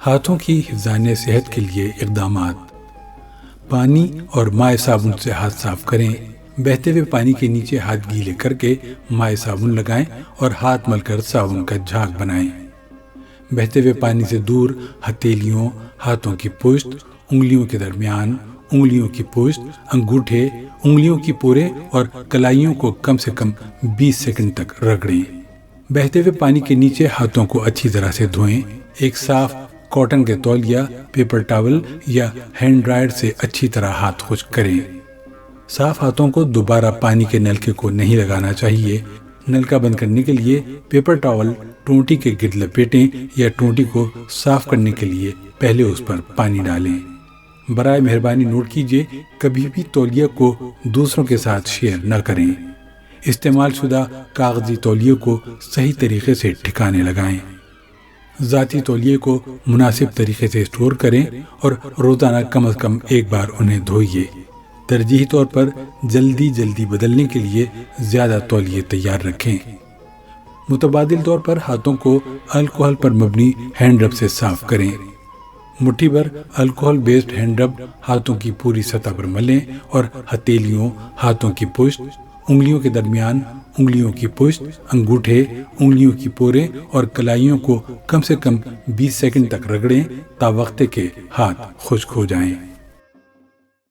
ہاتھوں کی حفظان صحت کے لیے اقدامات۔ پانی اور مائع صابن سے ہاتھ صاف کریں۔ بہتے ہوئے پانی کے نیچے ہاتھ گیلے کر کے مائع صابن لگائیں اور ہاتھ مل کر صابن کا جھاگ بنائیں۔ بہتے ہوئے پانی سے دور ہتھیلیوں، ہاتھوں کی پشت، انگلیوں کے درمیان، انگلیوں کی پشت، انگوٹھے، انگلیوں کی پورے اور کلائیوں کو کم سے کم 20 سیکنڈ تک رگڑیں۔ بہتے ہوئے پانی کے نیچے ہاتھوں کو اچھی طرح سے دھوئیں۔ ایک صاف کاٹن کے تولیہ، پیپر ٹاول یا ہینڈ ڈرائر سے اچھی طرح ہاتھ خشک کریں۔ صاف ہاتھوں کو دوبارہ پانی کے نلکے کو نہیں لگانا چاہیے۔ نلکا بند کرنے کے لیے پیپر ٹاول ٹونٹی کے گرد لپیٹیں یا ٹونٹی کو صاف کرنے کے لیے پہلے اس پر پانی ڈالیں۔ برائے مہربانی نوٹ کیجیے، کبھی بھی تولیہ کو دوسروں کے ساتھ شیئر نہ کریں۔ استعمال شدہ کاغذی تولیے کو صحیح طریقے سے ٹھکانے لگائیں۔ ذاتی تولیے کو مناسب طریقے سے اسٹور کریں اور روزانہ کم از کم ایک بار انہیں دھوئیے۔ ترجیحی طور پر جلدی بدلنے کے لیے زیادہ تولیے تیار رکھیں۔ متبادل طور پر ہاتھوں کو الکحل پر مبنی ہینڈ رب سے صاف کریں۔ مٹھی بھر الکحل بیسڈ ہینڈ رب ہاتھوں کی پوری سطح پر ملیں اور ہتھیلیوں، ہاتھوں کی پشت، انگلیوں کے درمیان، انگلیوں کی پشت، انگوٹھے، انگلیوں کی پورے اور کلائیوں کو کم سے کم 20 سیکنڈ تک رگڑیں تا وقت کہ ہاتھ خشک ہو جائیں۔